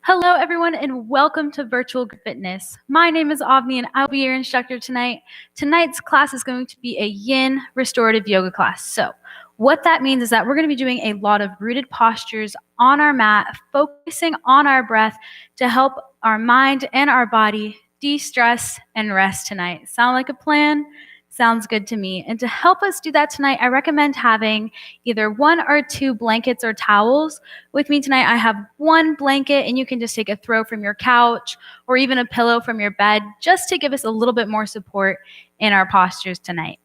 Hello, everyone, and welcome to Virtual Group Fitness. My name is Avni, and I'll be your instructor tonight. Tonight's class is going to be a yin restorative yoga class. So what that means is that we're going to be doing a lot of rooted postures on our mat, focusing on our breath to help our mind and our body de-stress and rest tonight. Sound like a plan? Sounds good to me. And to help us do that tonight, I recommend having either 1 or 2 blankets or towels. With me tonight, I have 1 blanket, and you can just take a throw from your couch or even a pillow from your bed just to give us a little bit more support in our postures tonight.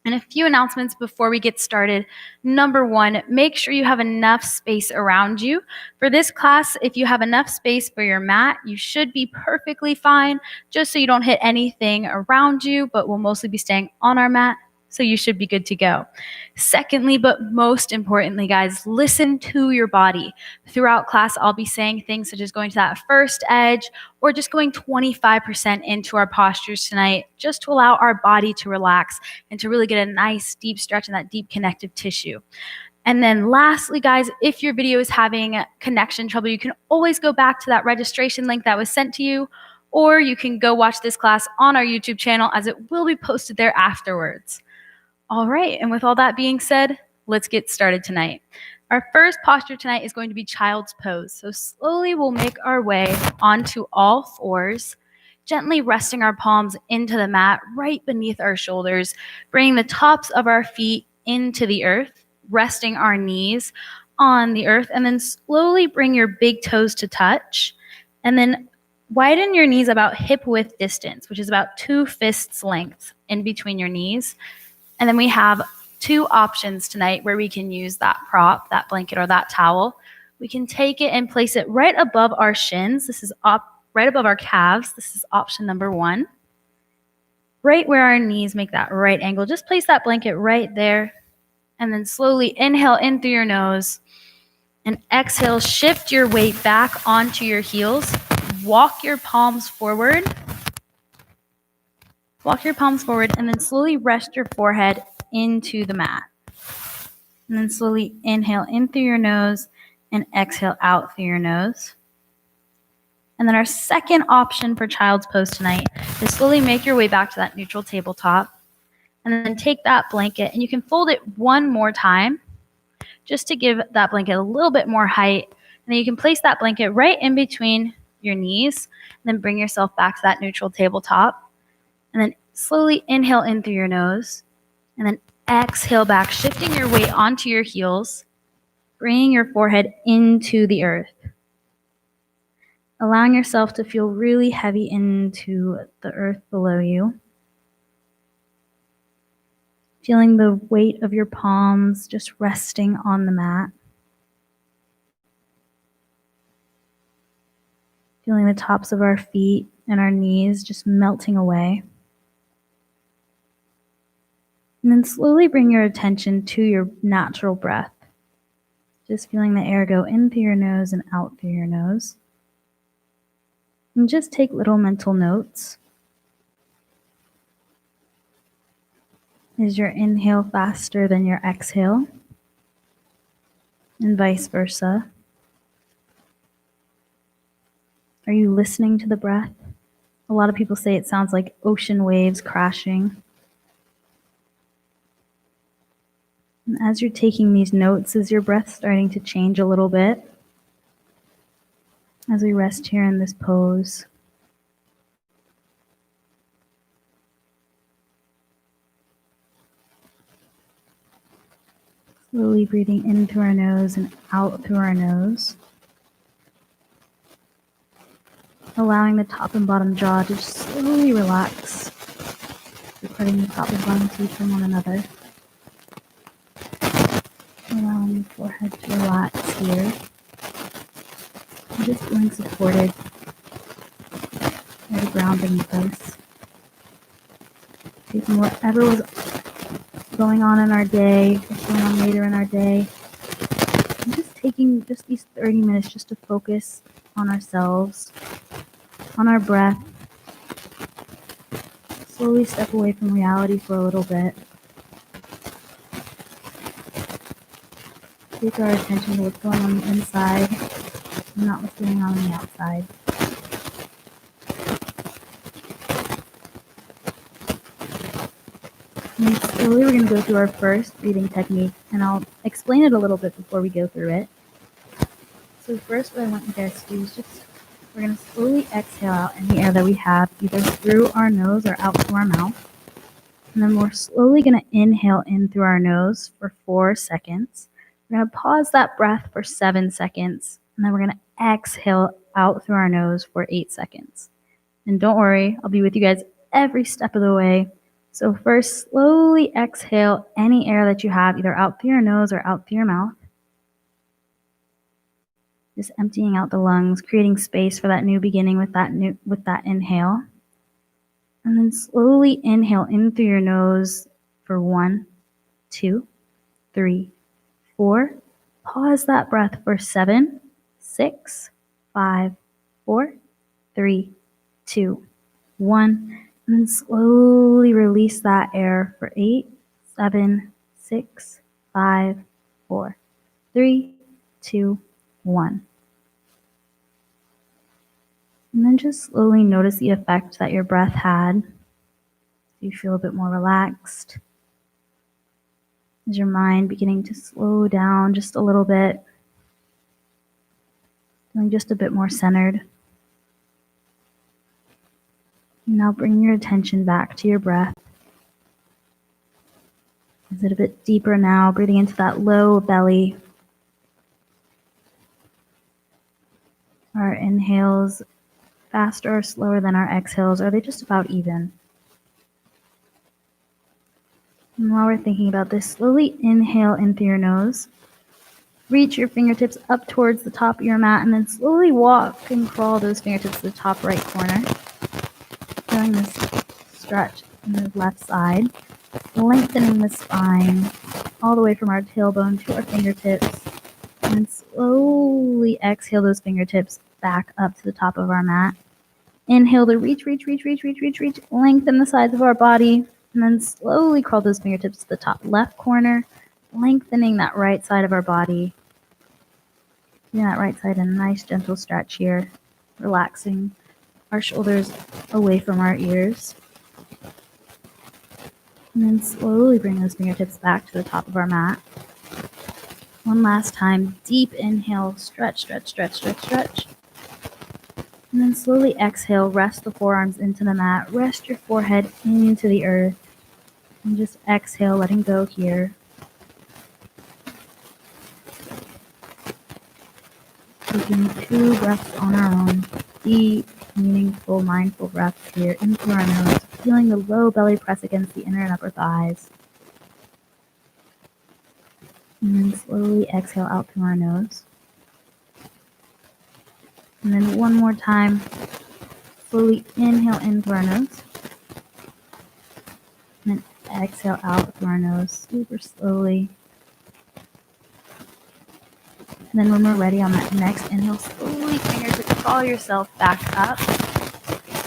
And a few announcements before we get started. Number 1, make sure you have enough space around you. For this class, if you have enough space for your mat, you should be perfectly fine, just so you don't hit anything around you, but we'll mostly be staying on our mat, so you should be good to go. Secondly, but most importantly, guys, listen to your body. Throughout class, I'll be saying things such as going to that first edge or just going 25% into our postures tonight, just to allow our body to relax and to really get a nice deep stretch in that deep connective tissue. And then lastly, guys, if your video is having connection trouble, you can always go back to that registration link that was sent to you, or you can go watch this class on our YouTube channel as it will be posted there afterwards. All right, and with all that being said, let's get started tonight. Our first posture tonight is going to be child's pose. So slowly we'll make our way onto all fours, gently resting our palms into the mat right beneath our shoulders, bringing the tops of our feet into the earth, resting our knees on the earth, and then slowly bring your big toes to touch, and then widen your knees about hip width distance, which is about 2 fists length in between your knees. And then we have 2 options tonight where we can use that prop, that blanket or that towel. We can take it and place it right above our shins. This is right above our calves. This is option number 1. Right where our knees make that right angle. Just place that blanket right there. And then slowly inhale in through your nose. And exhale, shift your weight back onto your heels. Walk your palms forward. Walk your palms forward and then slowly rest your forehead into the mat. And then slowly inhale in through your nose and exhale out through your nose. And then our second option for child's pose tonight is slowly make your way back to that neutral tabletop. And then take that blanket and you can fold it 1 more time just to give that blanket a little bit more height. And then you can place that blanket right in between your knees and then bring yourself back to that neutral tabletop. And then slowly inhale in through your nose. And then exhale back, shifting your weight onto your heels, bringing your forehead into the earth. Allowing yourself to feel really heavy into the earth below you. Feeling the weight of your palms just resting on the mat. Feeling the tops of our feet and our knees just melting away. And then slowly bring your attention to your natural breath. Just feeling the air go in through your nose and out through your nose. And just take little mental notes. Is your inhale faster than your exhale? And vice versa. Are you listening to the breath? A lot of people say it sounds like ocean waves crashing. And as you're taking these notes, is your breath starting to change a little bit? As we rest here in this pose. Slowly breathing in through our nose and out through our nose. Allowing the top and bottom jaw to just slowly relax. Separating the top and bottom teeth from one another. Allowing the forehead to relax here. And just feeling supported by the ground beneath us. Taking whatever was going on in our day, what's going on later in our day. And just taking just these 30 minutes just to focus on ourselves, on our breath. Slowly step away from reality for a little bit. Take our attention to what's going on inside not what's going on the outside. And slowly we're going to go through our first breathing technique, and I'll explain it a little bit before we go through it. So first what I want you guys to do is we're going to slowly exhale out any air that we have, either through our nose or out through our mouth. And then we're slowly going to inhale in through our nose for 4 seconds. We're going to pause that breath for 7 seconds. And then we're going to exhale out through our nose for 8 seconds. And don't worry, I'll be with you guys every step of the way. So first, slowly exhale any air that you have, either out through your nose or out through your mouth. Just emptying out the lungs, creating space for that new beginning with that inhale. And then slowly inhale in through your nose for 1, 2, 3, 4. Pause that breath for 7, 6, 5, 4, 3, 2, 1. And then slowly release that air for 8, 7, 6, 5, 4, 3, 2, 1. And then just slowly notice the effect that your breath had. You feel a bit more relaxed. Is your mind beginning to slow down just a little bit? Feeling just a bit more centered. Now bring your attention back to your breath. Is it a bit deeper now? Breathing into that low belly. Our inhales faster or slower than our exhales? Are they just about even? And while we're thinking about this, slowly inhale in through your nose. Reach your fingertips up towards the top of your mat, and then slowly walk and crawl those fingertips to the top right corner. Feeling this stretch in the left side, lengthening the spine all the way from our tailbone to our fingertips, and then slowly exhale those fingertips back up to the top of our mat. Inhale to reach, lengthen the sides of our body, and then slowly crawl those fingertips to the top left corner, lengthening that right side of our body. Giving that right side a nice gentle stretch here, relaxing our shoulders away from our ears. And then slowly bring those fingertips back to the top of our mat. One last time, deep inhale, stretch. And then slowly exhale, rest the forearms into the mat, rest your forehead into the earth, and just exhale, letting go here. Taking 2 breaths on our own, deep, meaningful, mindful breaths here in through our nose, feeling the low belly press against the inner and upper thighs. And then slowly exhale out through our nose. And then one more time, slowly inhale in through our nose. And then exhale out through our nose, super slowly. And then when we're ready on that next inhale, slowly fingertips crawl yourself back up.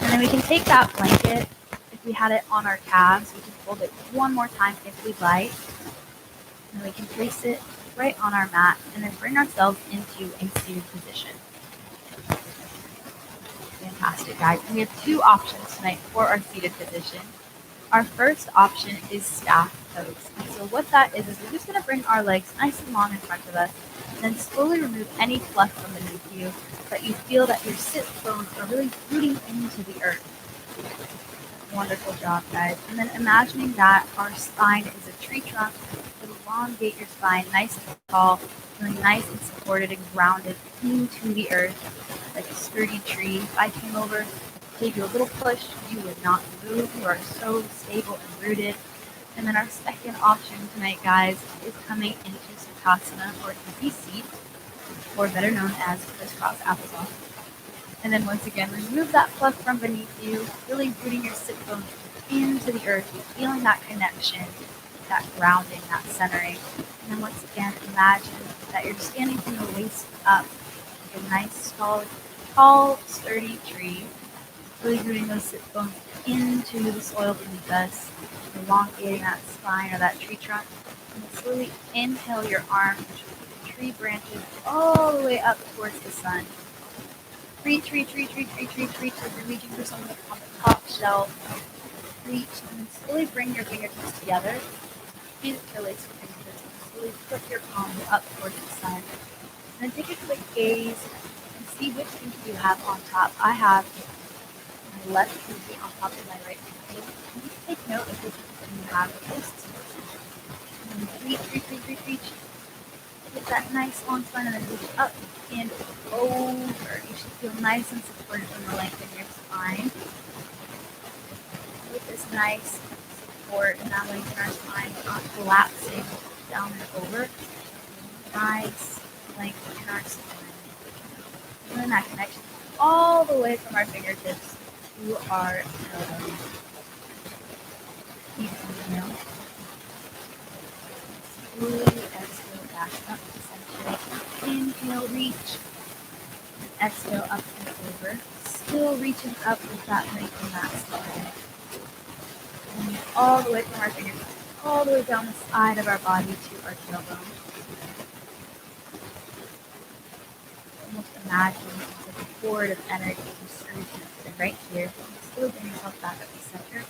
And then we can take that blanket, if we had it on our calves, we can fold it one more time if we'd like. And then we can place it right on our mat and then bring ourselves into a seated position. Fantastic, guys. And we have 2 options tonight for our seated position. Our first option is staff pose. And so what that is we're just going to bring our legs nice and long in front of us, and then slowly remove any fluff from beneath you so that you feel that your sit bones are really rooting into the earth. Wonderful job, guys. And then imagining that our spine is a tree trunk. Elongate your spine nice and tall, feeling nice and supported and grounded into the earth like a sturdy tree. If I came over, gave you a little push, you would not move. You are so stable and rooted. And then our second option tonight, guys, is coming into Sakasana, or easy seat, or better known as crisscross applesauce. And then once again, remove that fluff from beneath you, really rooting your sit bones into the earth, feeling that connection, that grounding, that centering. And then once again, imagine that you're standing from the waist up, like a nice, tall, sturdy tree, really rooting those sit bones into the soil beneath us, elongating that spine or that tree trunk. And slowly inhale your arms, tree branches all the way up towards the sun. Reach, reach, reach, reach, reach, reach, reach. If you're reaching for something on the top shelf, reach, and then slowly bring your fingertips together. Interlace your fingertips. Slowly put your palms up towards the sun. And then take a quick gaze and see which pinky you have on top. I have my left pinky on top of my right pinky. And just take note of which pinky you have closest. And then reach, reach, reach, reach, reach. Get that nice long spine and then reach up and over. You should feel nice and supported from the length of your spine. With this nice support and that length in our spine, not collapsing down and over. Nice length in our spine. And then that connection all the way from our fingertips to our elbows. Deep inhale. Slowly exhale back up to center. Inhale, reach. Exhale up and over. Still reaching up with that length in that spine. And all the way from our fingertips, all the way down the side of our body to our tailbone. Almost imagine it's like a cord of energy surging right here. Still bring yourself back up to center.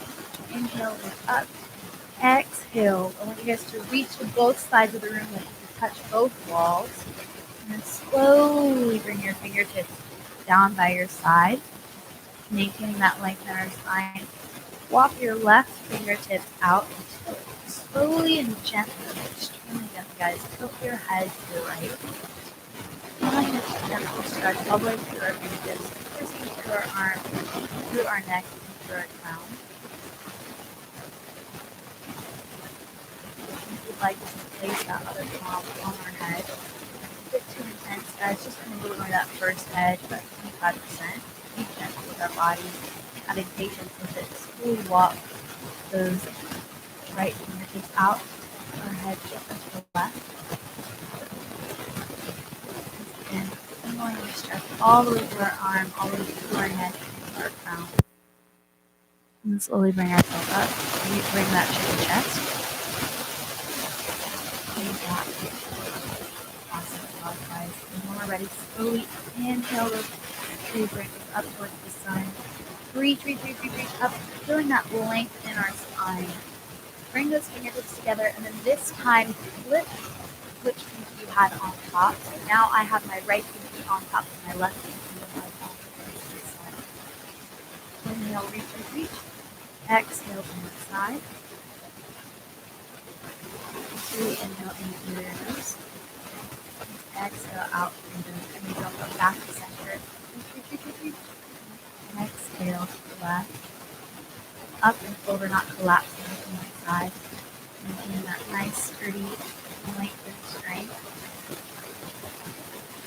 Inhale, reach up. Exhale. I want you guys to reach to both sides of the room like you can touch both walls. And then slowly bring your fingertips down by your side, maintaining that length in our spine. Walk your left fingertips out and tilt. Slowly and gently, extremely gently, guys. Tilt your head to the right. Feeling this gentle stretch all the way through our fingertips, pressing through our arms, through our neck, and through our crown. If you'd like to place that other palm on our head. A bit too intense, guys. Just going to move on that first edge, about 25%. Be gentle with our body. Having patience with it. Slowly walk those right fingertips out. Our head just to the left. And I'm going to stretch all the way through our arm, all the way through our neck, and our crown. And slowly bring ourselves up. Bring that to the chest. And back. Awesome job, guys. And when we're ready, slowly inhale those tree branches up towards the sun. Reach, reach, reach, reach, reach up, feeling that length in our spine. Bring those fingertips together, and then this time flip which pinky you had on top. So now I have my right pinky on top of my left pinky on top of the sun. Inhale, reach, reach, reach. Exhale from the side. Slowly inhale in through your nose. Exhale out through the nose. And you don't go back to center. Reach, reach, reach, reach, reach. Exhale to the left, up and over, not collapsing from one side. Maintaining that nice, sturdy length and strength.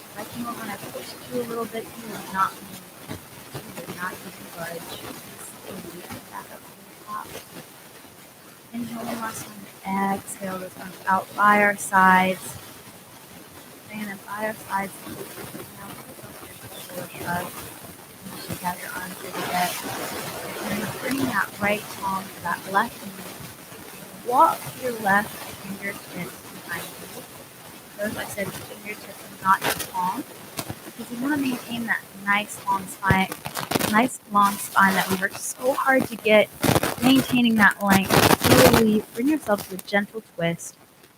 If I came over and I pushed you a little bit, you would not move. You would not even budge. Slowly back up to the top. Inhale one last one. Exhale those arms out by our sides. And then by our sides, now put a shrug. Shake out your arms through the bed. And then bring that right palm to that left knee. Walk your left fingertips behind you. Those, like I said, fingertips and not your palm. Because you want to maintain that nice long spine that we worked so hard to get. Maintaining that length. Slowly bring yourself to a gentle twist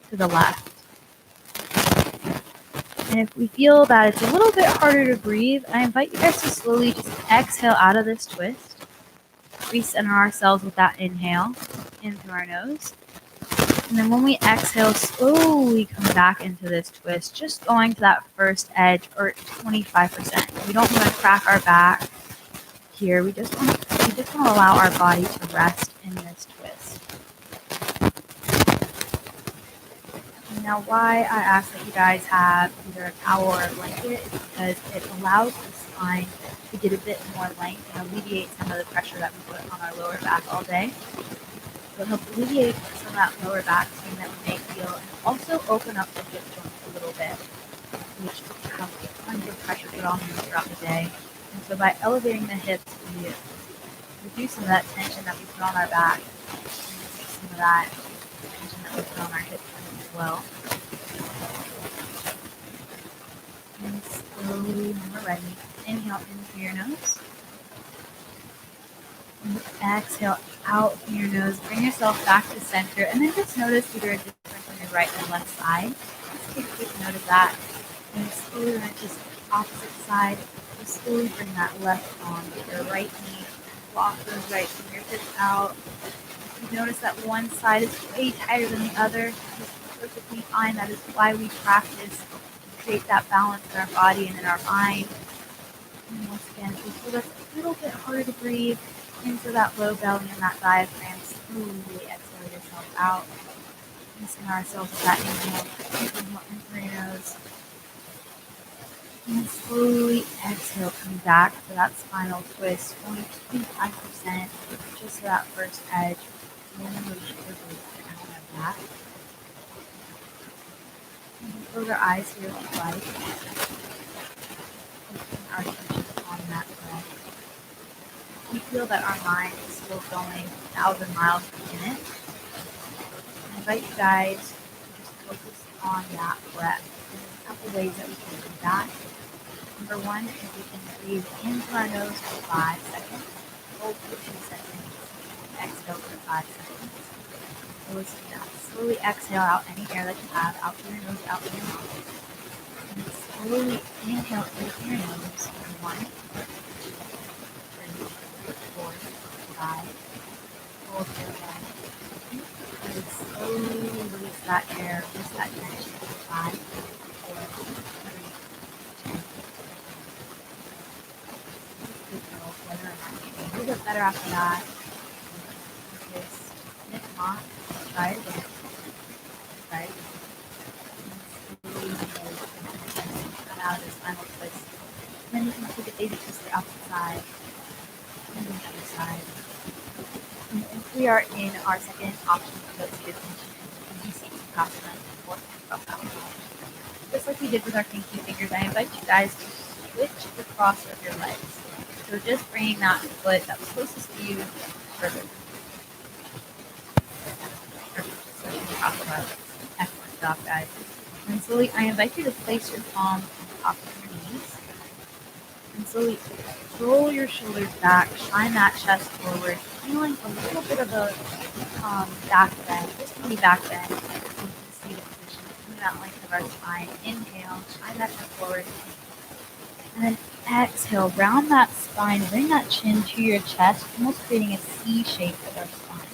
to the left. And if we feel that it's a little bit harder to breathe, I invite you guys to slowly just exhale out of this twist. Recenter ourselves with that inhale in through our nose. And then when we exhale, slowly come back into this twist, just going to that first edge or 25%. We don't want to crack our back here. We just want to allow our body to rest in this twist. Now, why I ask that you guys have either a towel or a blanket is because it allows the spine to get a bit more length and alleviate some of the pressure that we put on our lower back all day. So it helps alleviate some of that lower back pain that we may feel, and also open up the hip joints a little bit, which have tons of pressure put on them throughout the day. And so by elevating the hips, we reduce some of that tension that we put on our back, and some of that tension that we put on our hips as well. And slowly, when we're ready, inhale in through your nose. And exhale out through your nose. Bring yourself back to center. And then just notice either a difference on your right and left side. Just take a quick note of that. And slowly, when it's just opposite side, just slowly bring that left arm to your right knee. Walk those right fingertips out. If you notice that one side is way tighter than the other, that's perfectly fine. That is why we practice to create that balance in our body and in our mind. And once again, if you feel that's a little bit harder to breathe into that low belly and that diaphragm, slowly exhale yourself out. And center ourselves with that inhale. Inhale in through your nose. And slowly exhale, come back to that spinal twist, only 25%, just to that first edge. Rolling those shoulder blades down our back. And then close our eyes here if you like. Focusing our attention on that breath. We feel that our mind is still going 1,000 miles per minute. I invite you guys to just focus on that breath. And there's a couple ways that we can do that. Number one is we can breathe into our nose for 5 seconds, hold for 2 seconds, exhale for 5 seconds. So let's do that. Slowly exhale out any air that you have, out through your nose, out through your mouth. And slowly inhale through your nose for 1, 2, 3, 4, 5. Hold for 1. And then slowly release that air, release that tension for 5, 4, 3, 2. Whether or not you can a little bit better after that. If not, try it again. Try it again. And slowly come out of this final twist. And then you can take a baby twist to the opposite side. And then the other side. And if we are in our second option of the seated position, you see Sakasana or just like we did with our pinky fingers, I invite you guys to switch the cross of your legs. So just bringing that foot that was closest to you further. Excellent job, guys. And slowly, I invite you to place your palms on top of your knees. And slowly roll your shoulders back, shine that chest forward, feeling a little bit of a back bend, just mini back bend in the seated position, feeling that length of our spine. Inhale, shine that chest forward. And then exhale, round that spine, bring that chin to your chest, almost creating a C shape with our spine.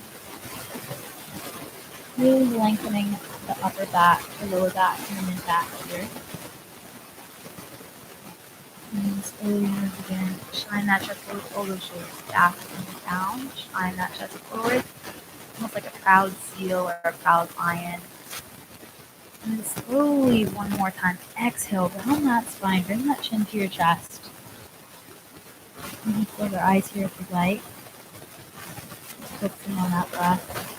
Really lengthening the upper back, the lower back, and the mid back here. And slowly move again. Shine that chest forward, pull those shoulders back and down. Shine that chest forward, almost like a proud seal or a proud lion. And then slowly, one more time, exhale, round that spine, bring that chin to your chest. And you close your eyes here if you'd like. Just focusing on that breath.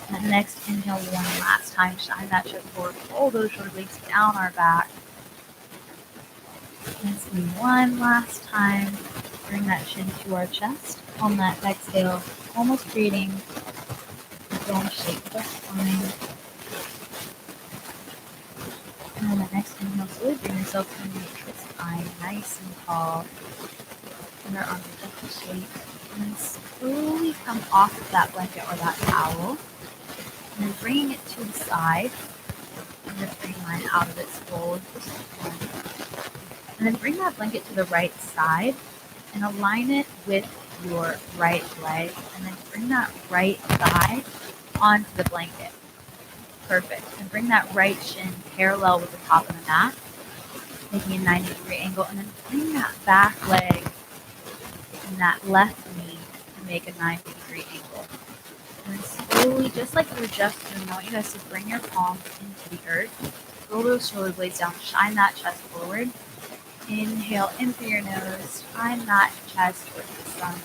And then next, inhale one last time, shine that chest forward, pull those shoulder blades down our back. And slowly one last time, bring that chin to our chest. On that exhale, almost creating a dome shape with our spine. And on the next inhale, slowly bring yourself to the spine, nice and tall. And our arms are gentle shape. And then slowly come off of that blanket or that towel. And then bringing it to the side. And then bring line out of its fold. And then bring that blanket to the right side. And align it with your right leg. And then bring that right thigh onto the blanket. Perfect. And bring that right shin parallel with the top of the mat, making a 90-degree angle. And then bring that back leg and that left knee to make a 90-degree angle. And then slowly, just like you were just doing, I want you guys to bring your palms into the earth. Roll those shoulder blades down. Shine that chest forward. Inhale in through your nose. Shine that chest towards the sun.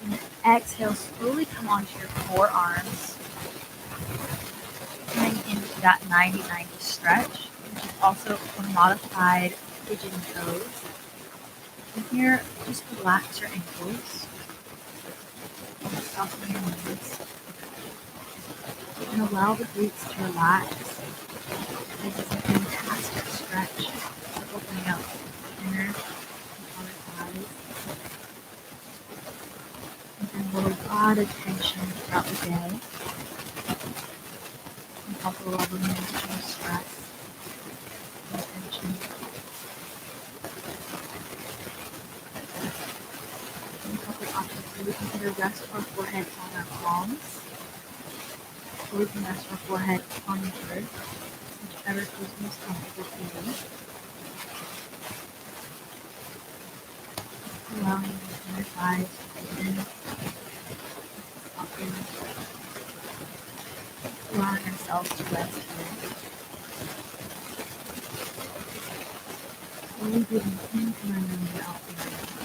And then exhale, slowly come onto your forearms. Coming into that 90-90 stretch, which is also a modified pigeon pose. And here, just relax your ankles. Soften your knees. And allow the glutes to relax. This is a fantastic stretch. Circle loosening up the inner and outer thighs. You can hold a lot of tension throughout the day. And also a lot of mental stress and tension. And a couple options here. We can either rest our forehead on our palms, or we can rest our forehead on the earth, whichever feels most comfortable for you. Allowing the inner thighs to open, soften, allowing ourselves to rest here. Slowly breathing into our nose and out through our nose.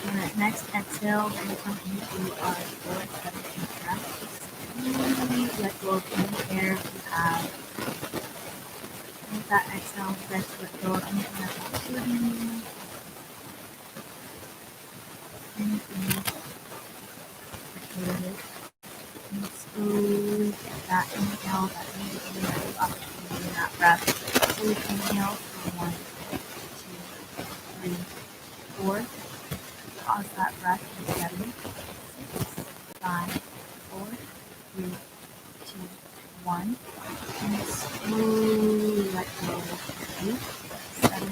On that next exhale, we're going to come into our 4-7-8 breath. Slowly let go of any air you have. And with that exhale, start to let go of anything that's not serving you. Anything that and slowly get that inhale, that new energy opportunity in that breath. So we can inhale for 1, 2, 3, 4. Pause that breath for 7, 6, 5, 4, 3, 2, 1. And slowly let go. 8, 7,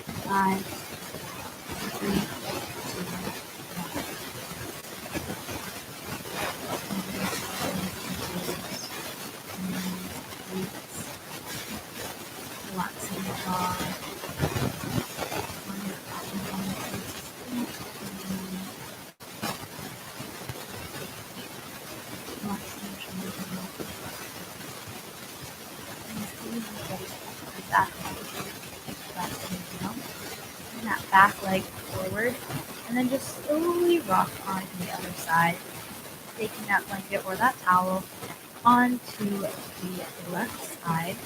6, 5, 3, 2, 1. Relaxing the jaw. Bring that back leg forward, and then just slowly rock onto the other side, taking that blanket or that towel onto the left side,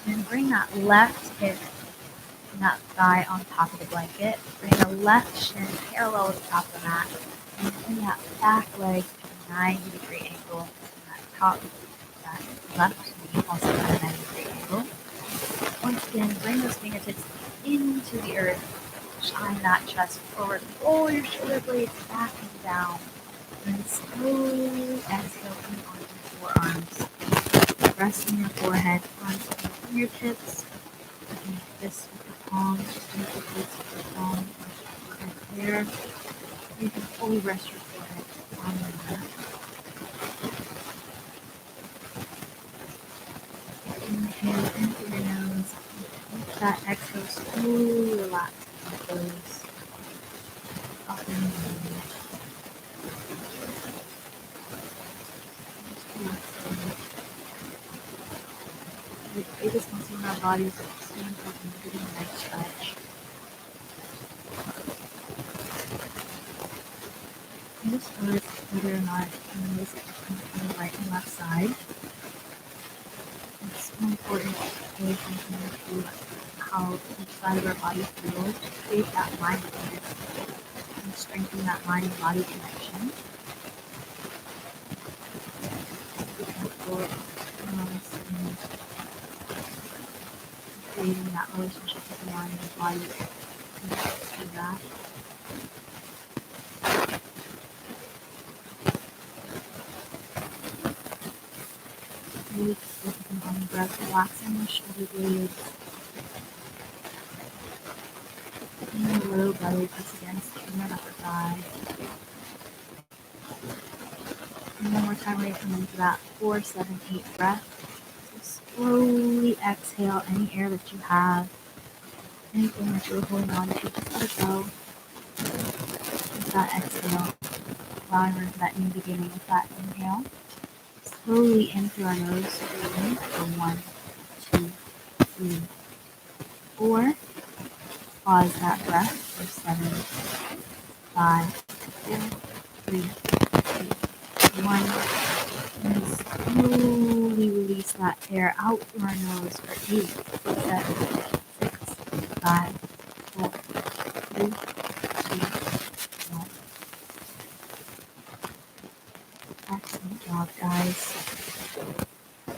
and bring that left hip and that thigh on top of the blanket. Bring the left shin parallel with the top of the mat, and bring that back leg to a 90-degree angle, and that top, that left knee also at a 90-degree angle. Once again, bring those fingertips into the earth, shine that chest forward, roll your shoulder blades back and down, and slowly exhale onto your forearms, resting your forehead onto your fingertips, making fists with your palms, just make the fists with your palms, right there. You can fully rest your forehead on the mat. Inhale in through your nose. With that exhale, slowly relax the toes. Up and down. The biggest muscle in our bodies is stand up and getting a nice stretch. And just notice whether or not you notice it between the right and left side. It's so important to pay attention to how each side of our body feels to create that mindfulness and strengthen that mind-body connection. Be comfortable and creating that relationship with the mind and the body and do that. Really focusing on the breath, relaxing the shoulder blades. And the low belly press against the inner upper thigh. And one more time, we're going to come into that 4-7-8 breath. So slowly exhale any air that you have, anything that you're holding on to, just let it go. With that exhale, allowing room for that new beginning. With that inhale, slowly in through our nose, breathing for 1, 2, 3, 4. Pause that breath for 7, 5, 4, 3, 2, 1. And slowly release that air out through our nose for 8, 7, 6, 5, 4, 3, 2, 1. Excellent job, guys.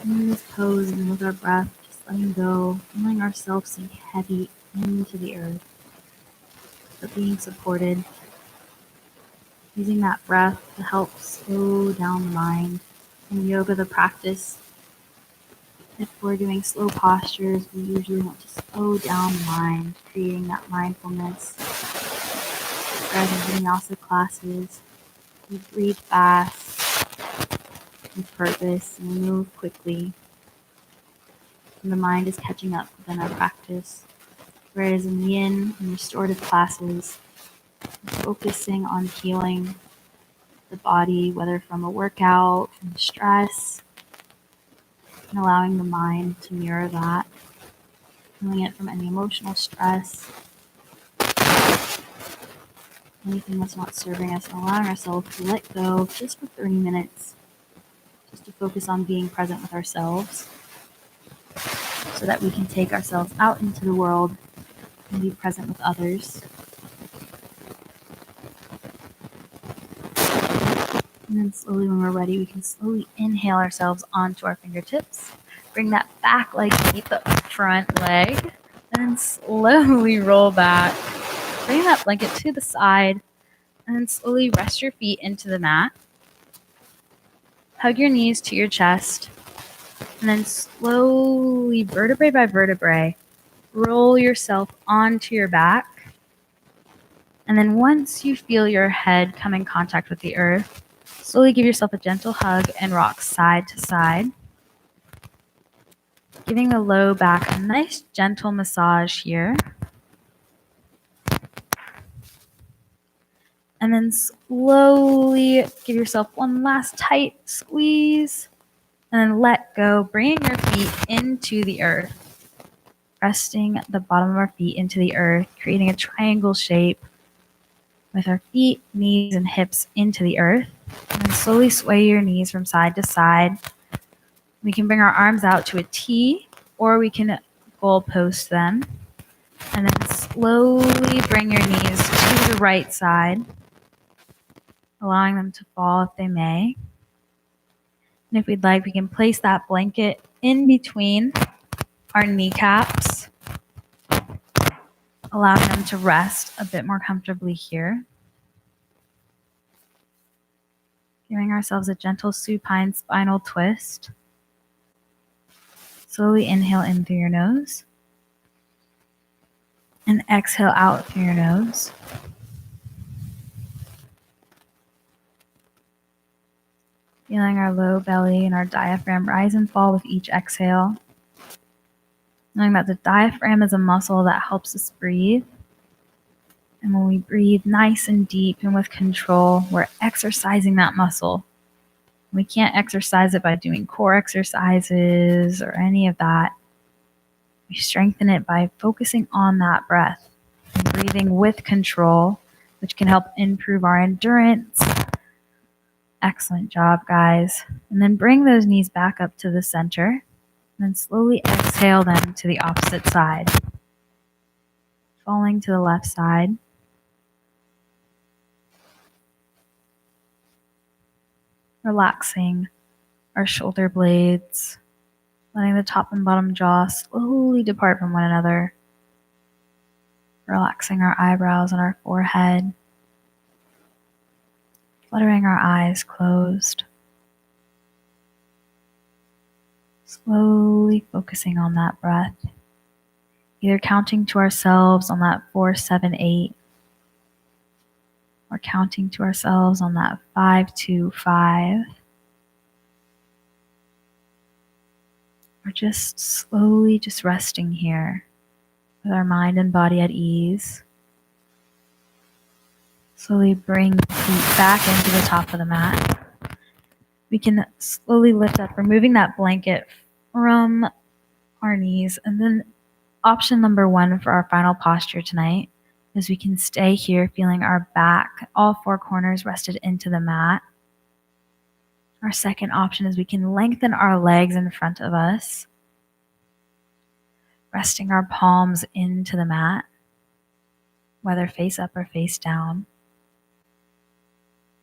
In this pose and with our breath, just letting go, feeling ourselves sink heavy into the earth, but being supported, using that breath to help slow down the mind. In yoga, the practice, if we're doing slow postures, we usually want to slow down the mind, creating that mindfulness. Whereas in vinyasa classes, we breathe fast, with purpose, and we move quickly. And the mind is catching up within our practice. Whereas in yin and restorative classes, we're focusing on healing the body, whether from a workout, from stress, and allowing the mind to mirror that, healing it from any emotional stress, anything that's not serving us, and allowing ourselves to let go just for 30 minutes, just to focus on being present with ourselves, so that we can take ourselves out into the world and be present with others. And then slowly, when we're ready, we can slowly inhale ourselves onto our fingertips. Bring that back leg beneath the front leg. And then slowly roll back. Bring that blanket to the side. And then slowly rest your feet into the mat. Hug your knees to your chest. And then slowly, vertebrae by vertebrae, roll yourself onto your back. And then once you feel your head come in contact with the earth, slowly give yourself a gentle hug and rock side to side, giving the low back a nice gentle massage here. And then slowly give yourself one last tight squeeze, and then let go, bringing your feet into the earth, resting the bottom of our feet into the earth, creating a triangle shape with our feet, knees, and hips into the earth. And then slowly sway your knees from side to side. We can bring our arms out to a T, or we can goal post them. And then slowly bring your knees to the right side, allowing them to fall if they may. And if we'd like, we can place that blanket in between our kneecaps, allowing them to rest a bit more comfortably here. Giving ourselves a gentle supine spinal twist. Slowly inhale in through your nose. And exhale out through your nose. Feeling our low belly and our diaphragm rise and fall with each exhale. Knowing that the diaphragm is a muscle that helps us breathe. And when we breathe nice and deep and with control, we're exercising that muscle. We can't exercise it by doing core exercises or any of that. We strengthen it by focusing on that breath and breathing with control, which can help improve our endurance. Excellent job, guys. And then bring those knees back up to the center. And then slowly exhale them to the opposite side. Falling to the left side. Relaxing our shoulder blades. Letting the top and bottom jaw slowly depart from one another. Relaxing our eyebrows and our forehead. Fluttering our eyes closed. Slowly focusing on that breath. Either counting to ourselves on that 4, 7, 8. Or counting to ourselves on that 5, 2, 5. Or just slowly just resting here with our mind and body at ease. Slowly bring the feet back into the top of the mat. We can slowly lift up, removing that blanket from our knees. And then option number 1 for our final posture tonight is we can stay here feeling our back, all 4 corners rested into the mat. Our second option is we can lengthen our legs in front of us, resting our palms into the mat, whether face up or face down.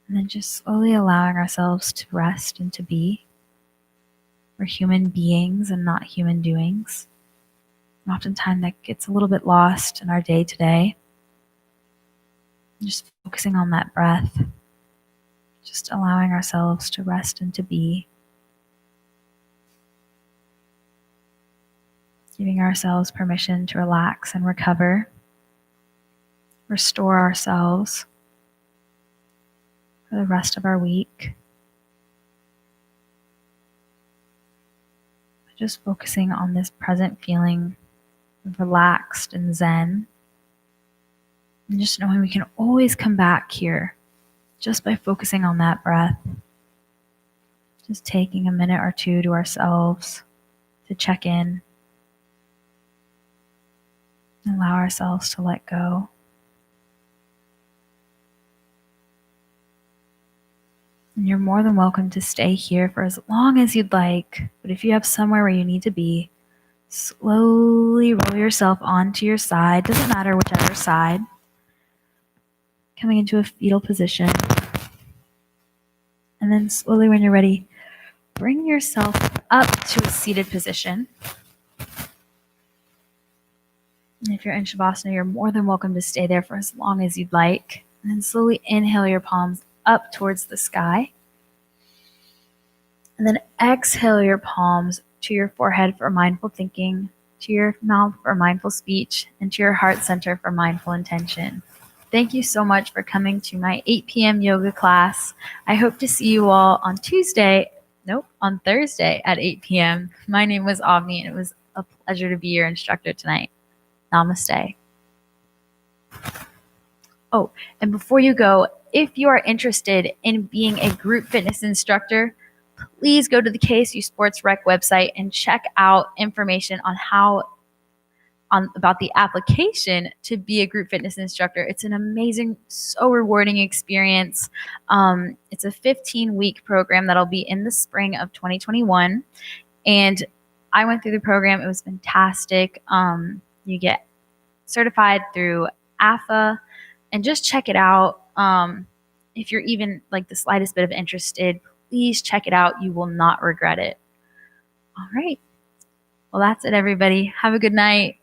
And then just slowly allowing ourselves to rest and to be. We're human beings and not human doings. Oftentimes that gets a little bit lost in our day to day. Just focusing on that breath, just allowing ourselves to rest and to be. Giving ourselves permission to relax and recover, restore ourselves for the rest of our week. Just focusing on this present feeling of relaxed and zen. And just knowing we can always come back here just by focusing on that breath. Just taking a minute or two to ourselves to check in. Allow ourselves to let go. And you're more than welcome to stay here for as long as you'd like. But if you have somewhere where you need to be, slowly roll yourself onto your side. Doesn't matter whichever side. Coming into a fetal position. And then slowly when you're ready, bring yourself up to a seated position. And if you're in Shavasana, you're more than welcome to stay there for as long as you'd like. And then slowly inhale your palms up towards the sky. And then exhale your palms to your forehead for mindful thinking, to your mouth for mindful speech, and to your heart center for mindful intention. Thank you so much for coming to my 8 p.m. yoga class. I hope to see you all on Thursday at 8 p.m. My name was Avni, and it was a pleasure to be your instructor tonight. Namaste. Oh, and before you go, if you are interested in being a group fitness instructor, please go to the KSU Sports Rec website and check out information about the application to be a group fitness instructor. It's an amazing, so rewarding experience. It's a 15-week program that'll be in the spring of 2021. And I went through the program. It was fantastic. You get certified through AFA, and just check it out. If you're even like the slightest bit of interested, please check it out. You will not regret it. All right. Well, that's it, everybody. Have a good night.